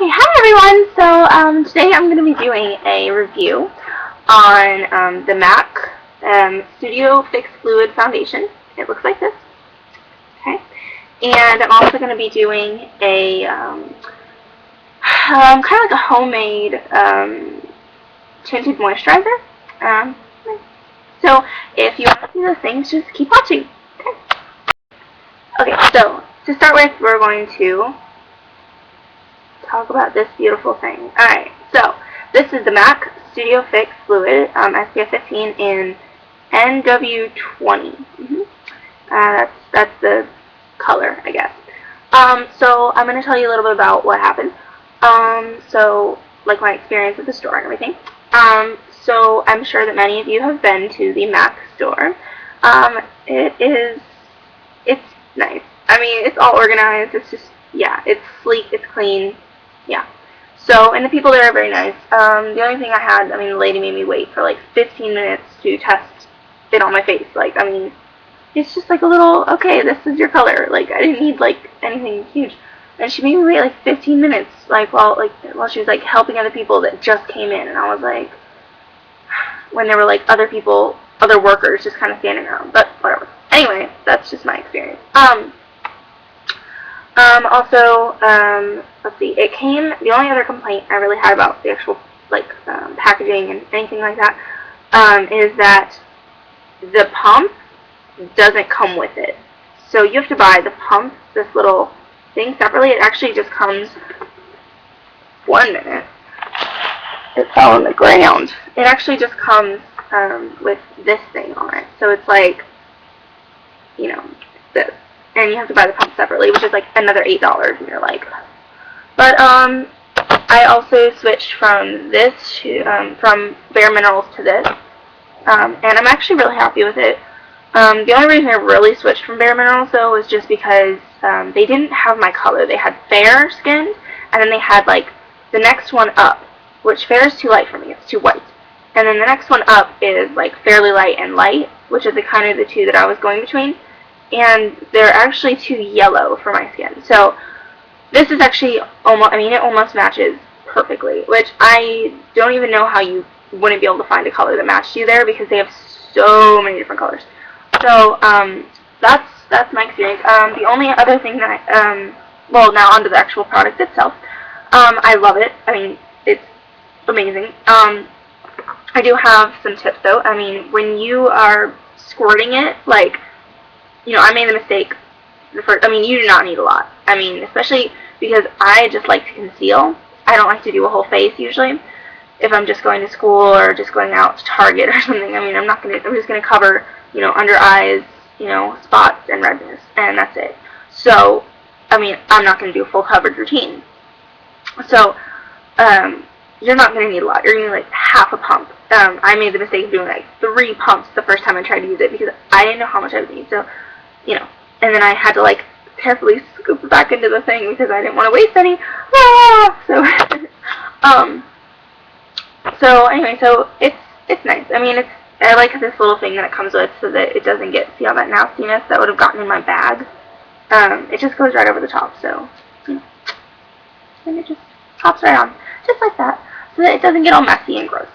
Okay, hi everyone. So today I'm going to be doing a review on the MAC Studio Fix Fluid Foundation. It looks like this. Okay, and I'm also going to be doing a kind of like a homemade tinted moisturizer. Um, so if you want to see those things, just keep watching. Okay, so to start with, we're going to talk about this beautiful thing. Alright, so this is the MAC Studio Fix Fluid SPF 15 in NW20. That's the color, I guess. So I'm going to tell you a little bit about what happened. So like my experience at the store and everything. So I'm sure that many of you have been to the MAC store. It's nice. I mean, it's all organized. It's just, yeah, it's sleek, it's clean. Yeah. So, and the people there are very nice. The only thing I had, I mean, the lady made me wait for like 15 minutes to test it on my face. Like, I mean, it's just like a little, okay, this is your color. Like, I didn't need like anything huge. And she made me wait like 15 minutes, while she was like helping other people that just came in. And I was like, when there were like other people, other workers just kind of standing around. But whatever. Anyway, that's just my experience. Let's see, the only other complaint I really had about the actual, packaging and anything like that, is that the pump doesn't come with it. So you have to buy the pump, this little thing, separately. It actually just comes, 1 minute, it fell on the ground. It actually just comes, with this thing on it. So it's like, you know, this. And you have to buy the pump separately, which is like another $8, and you're like, but I also switched from this to from Bare Minerals to this, and I'm actually really happy with it. The only reason I really switched from Bare Minerals though was just because they didn't have my color. They had fair skinned, and then they had like the next one up, which fair is too light for me. It's too white. And then the next one up is like fairly light and light, which is the kind of the two that I was going between. And they're actually too yellow for my skin. So this is actually almost, I mean, it almost matches perfectly, which I don't even know how you wouldn't be able to find a color that matched you there, because they have so many different colors. So that's my experience. The only other thing that well, now onto the actual product itself. I love it. I mean, it's amazing. I do have some tips though. I mean, when you are squirting it, like, you know, I made the mistake. I mean, you do not need a lot. I mean, especially because I just like to conceal. I don't like to do a whole face usually. If I'm just going to school or just going out to Target or something, I mean, I'm just gonna cover, you know, under eyes, you know, spots and redness, and that's it. So, I mean, I'm not gonna do a full coverage routine. So, you're not gonna need a lot. You're gonna need like half a pump. I made the mistake of doing like 3 pumps the first time I tried to use it because I didn't know how much I would need. So, you know, and then I had to like carefully scoop it back into the thing because I didn't want to waste any. So anyway, so it's nice. I mean, I like this little thing that it comes with so that it doesn't get, see all that nastiness that would have gotten in my bag. It just goes right over the top, so, you know, and it just pops right on, just like that, so that it doesn't get all messy and gross.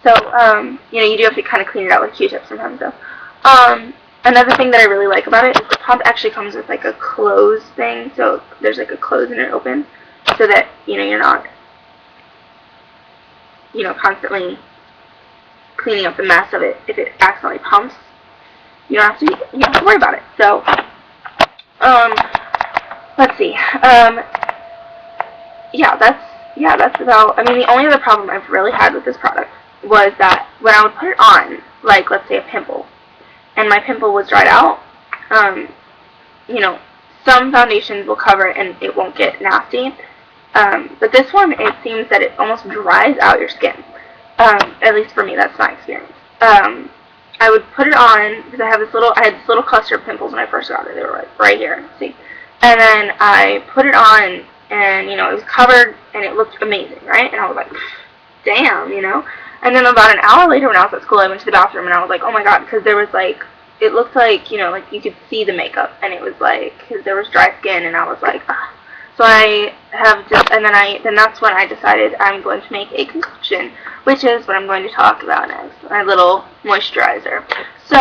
So, you know, you do have to kind of clean it out with Q-tips sometimes, though. Another thing that I really like about it is the pump actually comes with like a close thing, so there's like a close and an open, so that, you know, you're not, you know, constantly cleaning up the mess of it. If it accidentally pumps, you don't have to worry about it. So, let's see. Yeah, that's about, I mean, the only other problem I've really had with this product was that when I would put it on, like, let's say a pimple, and my pimple was dried out, you know, some foundations will cover it and it won't get nasty, but this one, it seems that it almost dries out your skin, at least for me, that's my experience. I would put it on, because I had this little cluster of pimples when I first got it. They were like right here, see, and then I put it on, and, you know, it was covered, and it looked amazing, right, and I was like, damn, you know. And then about an hour later when I was at school, I went to the bathroom and I was like, oh my god, because there was like, it looked like, you know, like you could see the makeup, and it was like, because there was dry skin, and I was like, ugh. So I have just, and then that's when I decided I'm going to make a concoction, which is what I'm going to talk about next, my little moisturizer. So,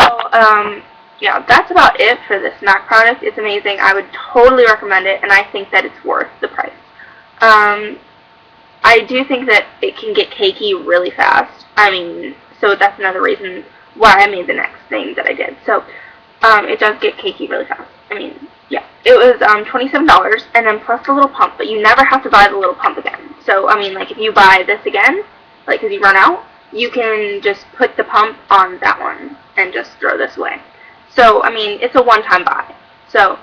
yeah, that's about it for this MAC product. It's amazing. I would totally recommend it, and I think that it's worth the price. I do think that it can get cakey really fast. I mean, so that's another reason why I made the next thing that I did. So, it does get cakey really fast. I mean, yeah. It was $27, and then plus the little pump, but you never have to buy the little pump again. So, I mean, like, if you buy this again, like, because you run out, you can just put the pump on that one and just throw this away. So, I mean, it's a one-time buy. So,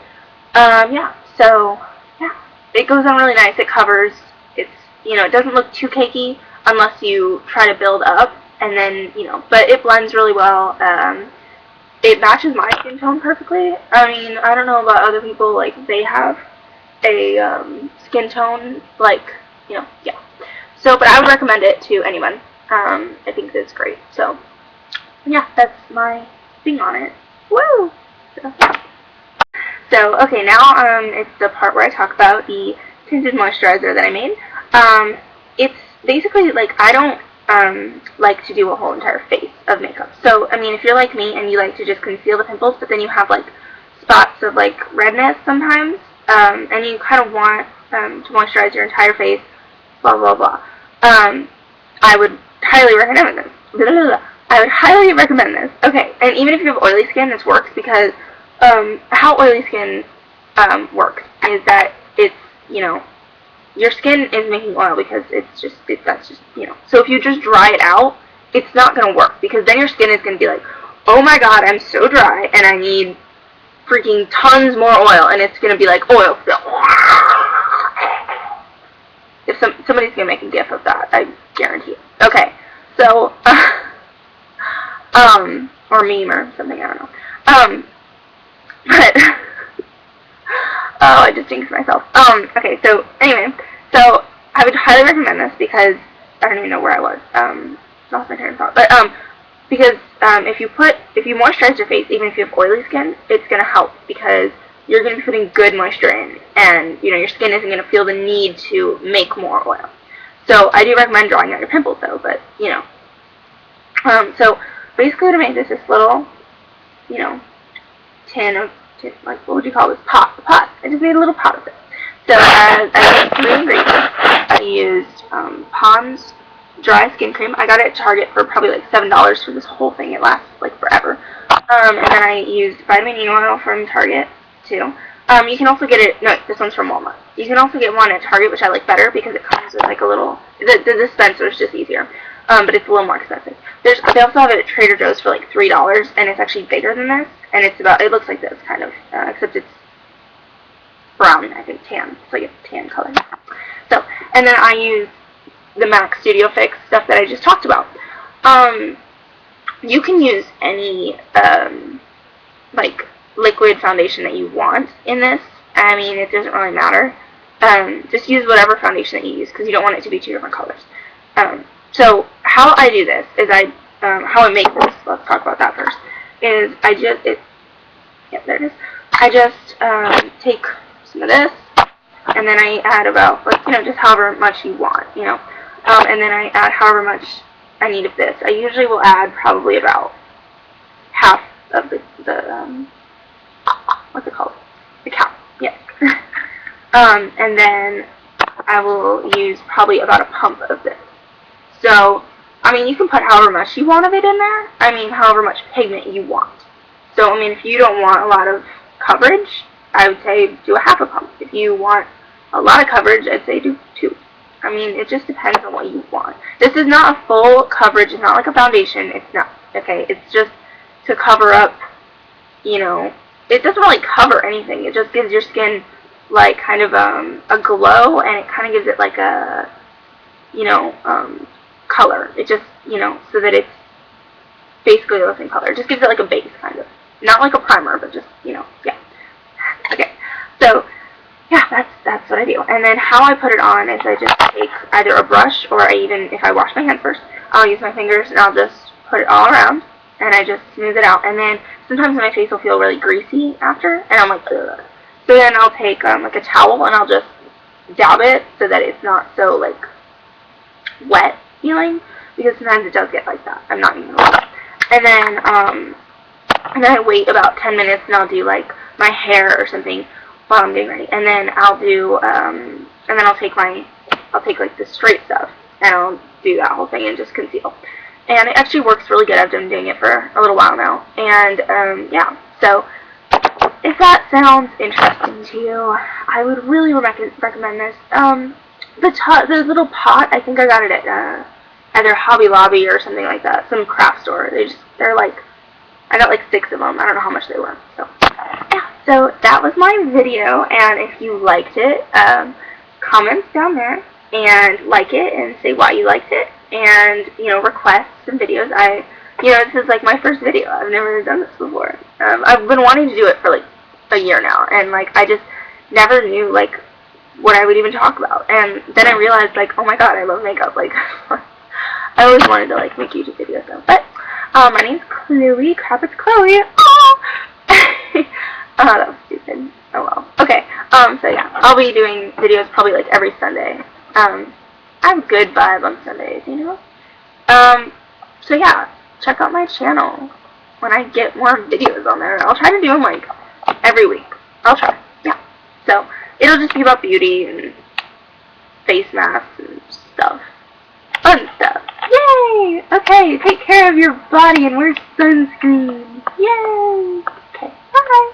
yeah. So, yeah. It goes on really nice. It covers. It's, it doesn't look too cakey unless you try to build up, and then, but it blends really well. It matches my skin tone perfectly. I mean, I don't know about other people, like, they have a, skin tone, like, yeah. So, but I would recommend it to anyone. I think it's great. So, yeah, that's my thing on it. Woo! So, okay, now, it's the part where I talk about the tinted moisturizer that I made. It's basically, like, I don't like to do a whole entire face of makeup. So, I mean, if you're like me and you like to just conceal the pimples, but then you have, like, spots of, like, redness sometimes, and you kind of want to moisturize your entire face, blah, blah, blah, I would highly recommend this. I would highly recommend this. Okay, and even if you have oily skin, this works because how oily skin works is that it's, your skin is making oil because that's just, So if you just dry it out, it's not going to work because then your skin is going to be like, oh my god, I'm so dry and I need freaking tons more oil, and it's going to be like oil spill. If somebody's going to make a gif of that, I guarantee it. Okay, so, or meme or something, I don't know. But, oh, I just jinxed myself. Okay, so, anyway, so, I would highly recommend this because, I don't even know where I was, lost my train of thought, but, because, if you moisturize your face, even if you have oily skin, it's gonna help because you're gonna be putting good moisture in, and, your skin isn't gonna feel the need to make more oil. So, I do recommend drawing out your pimples, though, but, so, basically what I made is this little, tin, like, what would you call this? Pot. I just made a little pot of it. So, I used 3 ingredients. I used, Pond's dry skin cream. I got it at Target for probably, like, $7 for this whole thing. It lasts, like, forever. And then I used vitamin E oil from Target, too. You can also get it, no, this one's from Walmart. You can also get one at Target, which I like better because it comes with, like, a little, the dispenser is just easier. But it's a little more expensive. They also have it at Trader Joe's for like $3, and it's actually bigger than this, and it looks like this, kind of, except it's brown, I think, tan. It's like a tan color. So, and then I use the MAC Studio Fix stuff that I just talked about. You can use any, like, liquid foundation that you want in this. I mean, it doesn't really matter. Just use whatever foundation that you use, because you don't want it to be 2 different colors. So, how I do this is how I make this, let's talk about that first, is there it is. I just, take some of this, and then I add about, like, just however much you want, and then I add however much I need of this. I usually will add probably about half of the what's it called? The cap, yes. And then I will use probably about a pump of this. So, I mean, you can put however much you want of it in there. I mean, however much pigment you want. So, I mean, if you don't want a lot of coverage, I would say do a half a pump. If you want a lot of coverage, I'd say do 2. I mean, it just depends on what you want. This is not a full coverage. It's not like a foundation. It's not, okay? It's just to cover up, it doesn't really cover anything. It just gives your skin, like, kind of a glow, and it kind of gives it, like, a, color. It just, so that it's basically the same color. It just gives it like a base, kind of. Not like a primer, but just, yeah. Okay, so, yeah, that's what I do. And then how I put it on is I just take either a brush, or if I wash my hands first, I'll use my fingers, and I'll just put it all around, and I just smooth it out. And then sometimes my face will feel really greasy after, and I'm like, ugh. So then I'll take, like, a towel, and I'll just dab it so that it's not so, like, wet feeling, because sometimes it does get like that. I'm not even gonna lie. And then I wait about 10 minutes, and I'll do, like, my hair or something while I'm getting ready. And then I'll do, and then I'll take, like, the straight stuff, and I'll do that whole thing and just conceal. And it actually works really good. I've been doing it for a little while now. And, yeah. So, if that sounds interesting to you, I would really recommend this. The little pot, I think I got it at either Hobby Lobby or something like that, some craft store. They're like, I got like 6 of them. I don't know how much they were. So yeah, so that was my video, and if you liked it, comment down there and like it and say why you liked it, and request some videos. This is like my first video. I've never done this before. I've been wanting to do it for like a year now, and like I just never knew like what I would even talk about. And then I realized, like, oh my god, I love makeup. Like, I always wanted to, like, make YouTube videos, though. But, my name's Chloe. Crap, it's Chloe. Oh! That was stupid. Oh, well. Okay, so yeah, I'll be doing videos probably, like, every Sunday. I have a good vibe on Sundays, you know? So yeah, check out my channel when I get more videos on there. I'll try to do them, like, every week. I'll try, yeah. So, it'll just be about beauty and face masks and stuff. Fun stuff. Yay! Okay, take care of your body and wear sunscreen. Yay! Okay, bye!